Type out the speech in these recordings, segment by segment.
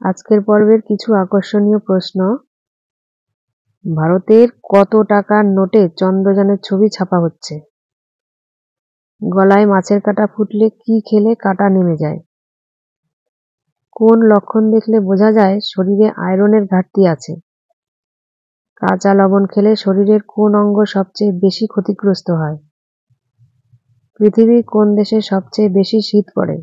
আজকের পর্বের কিছু আকর্ষণীয় প্রশ্ন। ভারতের কত টাকার নোটে চন্দ্রযানের ছবি ছাপা হচ্ছে? গলায় মাছের কাঁটা ফুটলে কি খেলে কাঁটা নেমে যায়? কোন লক্ষণ দেখলে বোঝা যায় শরীরে আয়রনের ঘাটতি আছে? কাঁচা লবণ খেলে শরীরের কোন অঙ্গ সবচেয়ে বেশি ক্ষতিগ্রস্ত হয়? পৃথিবীর কোন দেশে সবচেয়ে বেশি শীত পড়ে?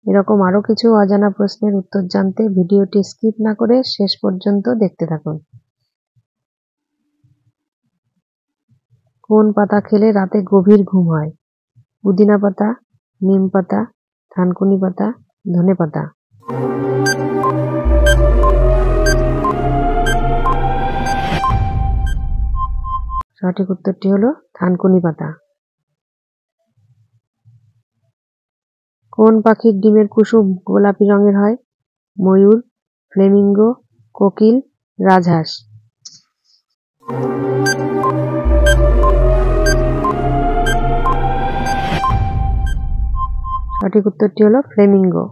এরকম আরো কিছু অজানা প্রশ্নের উত্তর জানতে ভিডিওটি স্কিপ না করে শেষ পর্যন্ত দেখতে থাকুন। কোন পাতা খেলে রাতে গভীর ঘুম হয়? পুদিনা পাতা, নিম পাতা, থানকুনি পাতা, ধনে পাতা। সঠিক উত্তরটি হলো থানকুনি পাতা। কোন পাখির ডিমের কুসুম গোলাপি রঙের হয়? ময়ূর, ফ্লেমিঙ্গো, কোকিল, রাজহাঁস। সঠিক উত্তরটি হলো ফ্লেমিঙ্গো।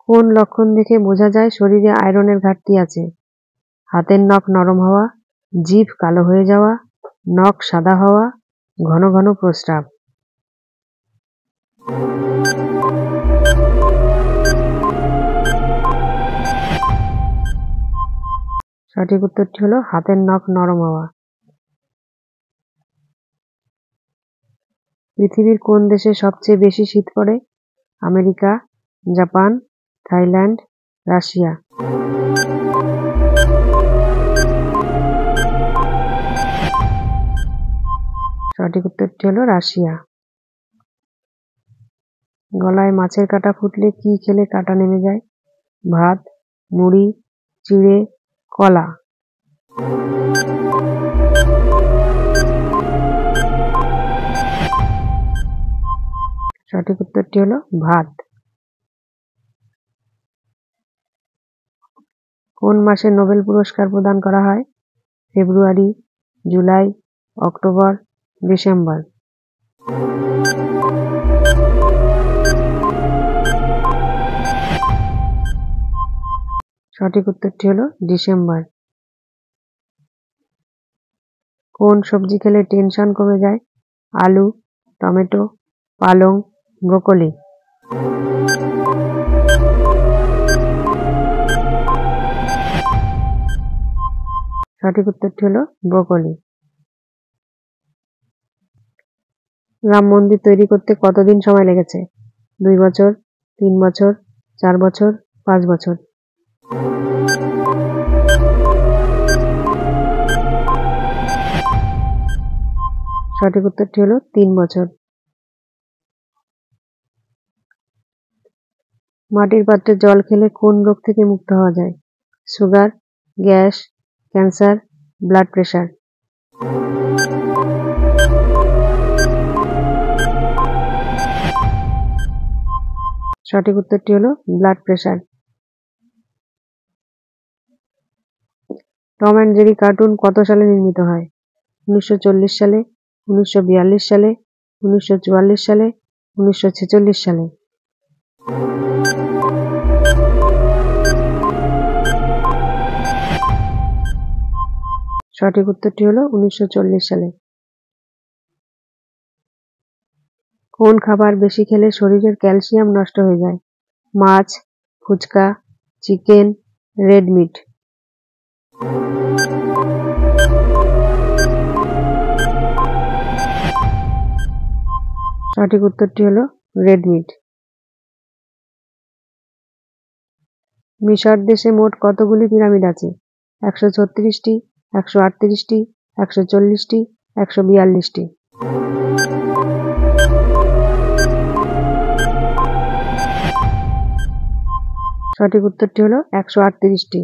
কোন লক্ষণ দেখে বোঝা যায় শরীরে আয়রনের ঘাটতি আছে? হাতের নখ নরম হওয়া, জিভ কালো হয়ে যাওয়া, নখ সাদা হওয়া, ঘন ঘন প্রস্রাব। সঠিক উত্তরটি হলো হাতের নখ নরম হওয়া। পৃথিবীর কোন দেশে সবচেয়ে বেশি শীত পড়ে? America, Japan, Thailand, Russia. সঠিক উত্তরটি হলো রাশিয়া। গলায় মাছের কাঁটা ফুটলে কি খেলে কাঁটা নেমে যায়? ভাত, মুড়ি, চিড়ে, কলা। সঠিক উত্তরটি হলো ভাত। কোন মাসে নোবেল পুরস্কার প্রদান করা হয়? ফেব্রুয়ারি, জুলাই, অক্টোবর, ডিসেম্বর। সঠিক উত্তরটি হলো ডিসেম্বর। কোন সবজি খেলে টেনশন কমে যায়? আলু, টমেটো, পালং, ব্রোকলি। সঠিক উত্তরটি হলো ব্রোকলি। রাম মন্দির তৈরি করতে কতদিন সময় লেগেছে? 2 বছর, 3 বছর, 4 বছর, 5 বছর। সঠিক উত্তরটি হলো 3 বছর। মাটির পাত্রে জল খেলে কোন রোগ থেকে মুক্ত হওয়া যায়? Sugar, gas, cancer, blood pressure. সঠিক উত্তরটি হলো blood pressure. Tom and Jerry cartoon কত সালে নির্মিত হয়? 1940 সালে, 1942 সালে, 1944 সালে, 1946 সালে। সঠিক উত্তরটি হলো 1940 সালে। কোন খাবার বেশি খেলে শরীরের ক্যালসিয়াম নষ্ট হয়ে যায়? মাছ, ফুচকা, চিকেন, রেড মিট। সঠিক উত্তরটি হলো রেড মিট। মিশর দেশে মোট কতগুলি পিরামিড আছে? 136টি, 138টি, 140টি, 142টি। সঠিক উত্তরটি হলো 138টি।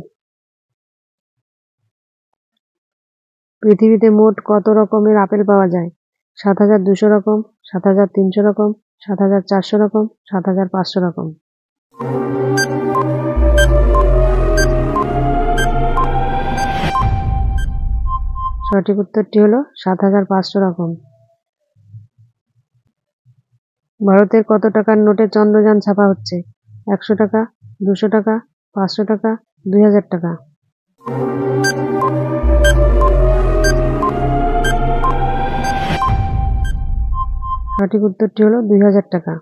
পৃথিবীতে মোট কত রকমের আপেল পাওয়া যায়? 7200 রকম, 7300 রকম, 7400 রকম, 7500 রকম। সঠিক উত্তরটি হলো 7500 রকম। ভারতের কত টাকার নোটে চন্দ্রযান ছাপা হচ্ছে? 100 টাকা, 200 টাকা, 500 টাকা, 2000 টাকা। সঠিক উত্তরটি হলো 2000 টাকা।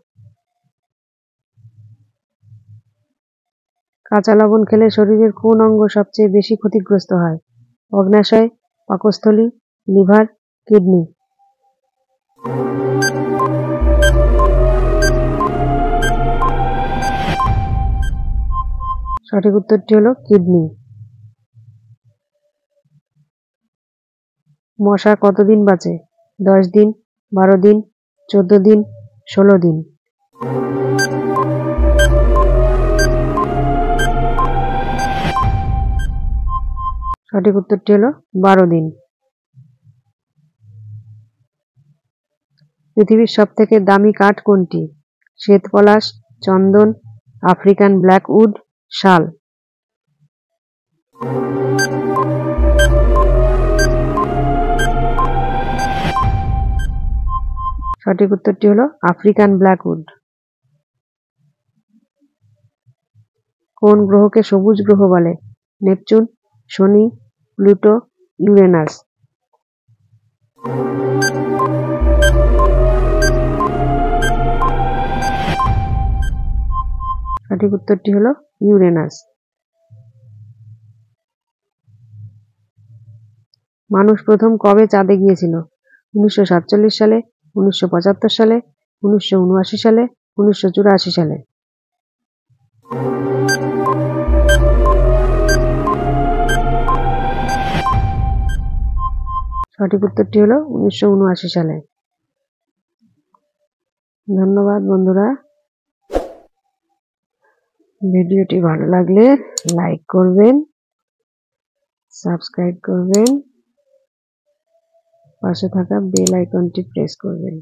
কাঁচা লবণ খেলে শরীরের কোন অঙ্গ সবচেয়ে বেশি ক্ষতিগ্রস্ত হয়? অগ্ন্যাশয়, পাকস্থলী, লিভার, কিডনি। সঠিক উত্তরটি হলো কিডনি। মশা কতদিন বাঁচে? 10 দিন, 12 দিন, 14 দিন, 16 দিন। সঠিক উত্তরটি হলো 12 দিন। পৃথিবীর সবথেকে দামি কাঠ কোনটি? শ্বেত পলাশ, চন্দন, আফ্রিকান ব্ল্যাক উড, শাল। সঠিক উত্তরটি হলো আফ্রিকান ব্ল্যাক উড। কোন গ্রহকে সবুজ গ্রহ বলে? নেপচুন, শনি, প্লুটো, ইউরেনাস। সঠিক উত্তরটি হলো ইউরেনাস। মানুষ প্রথম কবে চাঁদে গিয়েছিল? 1947 সালে, 1975 সালে, 1979 সালে, 1984 সালে। সঠিক উত্তরটি হলো 1979 সালে। ধন্যবাদ বন্ধুরা। ভিডিওটি ভালো লাগলে লাইক করবেন, সাবস্ক্রাইব করবেন, পাশে থাকা বেল আইকনটি প্রেস করবেন।